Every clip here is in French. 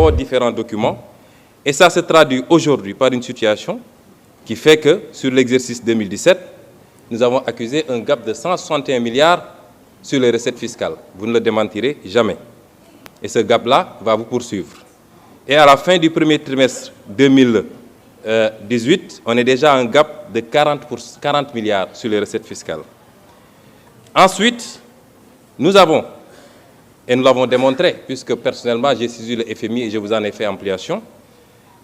vos différents documents. Et ça se traduit aujourd'hui par une situation qui fait que, sur l'exercice 2017, nous avons accusé un gap de 161 milliards sur les recettes fiscales. Vous ne le démentirez jamais. Et ce gap-là va vous poursuivre. Et à la fin du premier trimestre 2018, on est déjà à un gap de 40 milliards sur les recettes fiscales. Ensuite, nous avons, et nous l'avons démontré, puisque personnellement j'ai saisi le FMI et je vous en ai fait ampliation,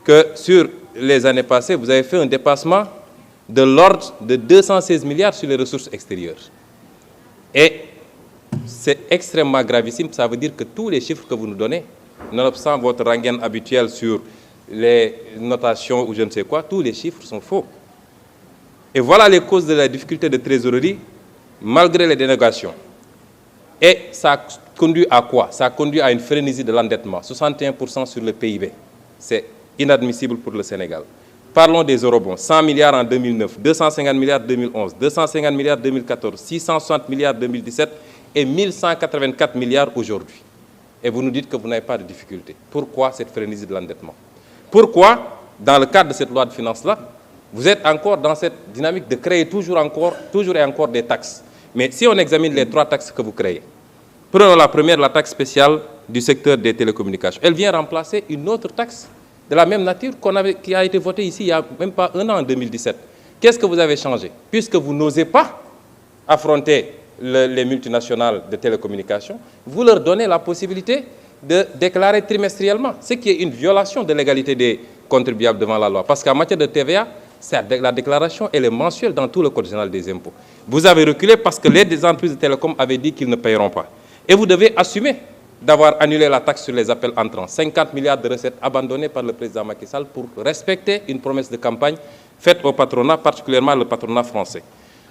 que sur les années passées, vous avez fait un dépassement de l'ordre de 216 milliards sur les ressources extérieures. Et c'est extrêmement gravissime, ça veut dire que tous les chiffres que vous nous donnez, nonobstant votre rengaine habituelle sur les notations ou je ne sais quoi, tous les chiffres sont faux. Et voilà les causes de la difficulté de trésorerie, malgré les dénégations. Et ça conduit à quoi? Ça conduit à une frénésie de l'endettement, 61% sur le PIB. C'est inadmissible pour le Sénégal. Parlons des eurobonds, 100 milliards en 2009, 250 milliards en 2011, 250 milliards en 2014, 660 milliards en 2017 et 1184 milliards aujourd'hui. Et vous nous dites que vous n'avez pas de difficulté. Pourquoi cette frénésie de l'endettement? Pourquoi, dans le cadre de cette loi de finances-là, vous êtes encore dans cette dynamique de créer toujours et encore des taxes? Mais si on examine les 3 taxes que vous créez, prenons la première, la taxe spéciale du secteur des télécommunications. Elle vient remplacer une autre taxe de la même nature qui a été votée ici il n'y a même pas un an, en 2017. Qu'est-ce que vous avez changé? Puisque vous n'osez pas affronter les multinationales de télécommunications, vous leur donnez la possibilité de déclarer trimestriellement, ce qui est une violation de l'égalité des contribuables devant la loi. Parce qu'en matière de TVA, la déclaration elle est mensuelle dans tout le Code général des impôts. Vous avez reculé parce que les entreprises de télécom avaient dit qu'ils ne paieront pas. Et vous devez assumer d'avoir annulé la taxe sur les appels entrants. 50 milliards de recettes abandonnées par le président Macky Sall pour respecter une promesse de campagne faite au patronat, particulièrement le patronat français.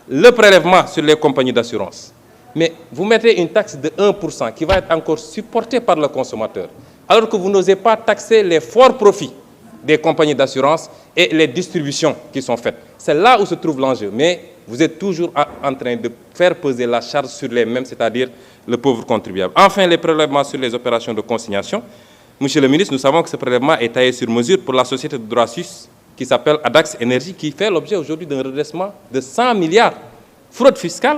Le prélèvement sur les compagnies d'assurance. Mais vous mettez une taxe de 1% qui va être encore supportée par le consommateur, alors que vous n'osez pas taxer les forts profits des compagnies d'assurance et les distributions qui sont faites. C'est là où se trouve l'enjeu. Mais vous êtes toujours en train de faire peser la charge sur les mêmes, c'est-à-dire le pauvre contribuable. Enfin, les prélèvements sur les opérations de consignation. Monsieur le ministre, nous savons que ce prélèvement est taillé sur mesure pour la société de droit suisse qui s'appelle Adax Énergie, qui fait l'objet aujourd'hui d'un redressement de 100 milliards fraude fiscale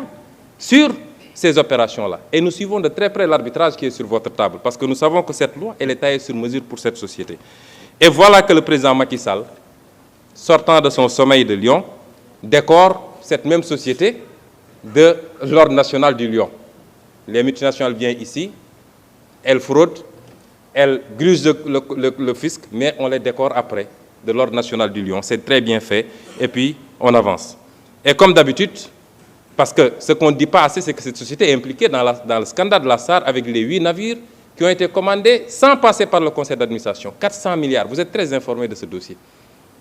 sur ces opérations-là. Et nous suivons de très près l'arbitrage qui est sur votre table, parce que nous savons que cette loi, elle est taillée sur mesure pour cette société. Et voilà que le président Macky Sall, sortant de son sommeil de Lyon, décore cette même société de l'ordre national du Lion. Les multinationales viennent ici, elles fraudent, elles grugent le fisc, mais on les décore après de l'ordre national du Lion. C'est très bien fait, et puis on avance. Et comme d'habitude, parce que ce qu'on ne dit pas assez, c'est que cette société est impliquée dans le scandale de la SAR avec les 8 navires qui ont été commandés sans passer par le conseil d'administration. 400 milliards, vous êtes très informés de ce dossier.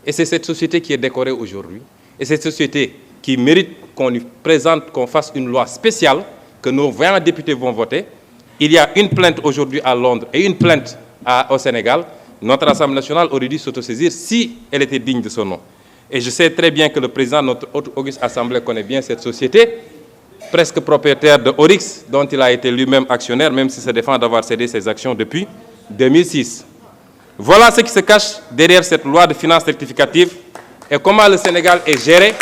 Et c'est cette société qui est décorée aujourd'hui, et cette société qui mérite qu'on lui présente, qu'on fasse une loi spéciale, que nos 20 députés vont voter. Il y a une plainte aujourd'hui à Londres et une plainte au Sénégal. Notre Assemblée nationale aurait dû s'autosaisir si elle était digne de son nom. Et je sais très bien que le président de notre auguste Assemblée connaît bien cette société, presque propriétaire de Oryx, dont il a été lui-même actionnaire, même s'il se défend d'avoir cédé ses actions depuis 2006. Voilà ce qui se cache derrière cette loi de finances rectificative et comment le Sénégal est géré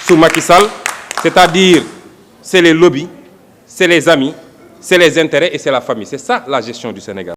sous Macky Sall, c'est-à-dire c'est les lobbies, c'est les amis, c'est les intérêts et c'est la famille. C'est ça la gestion du Sénégal.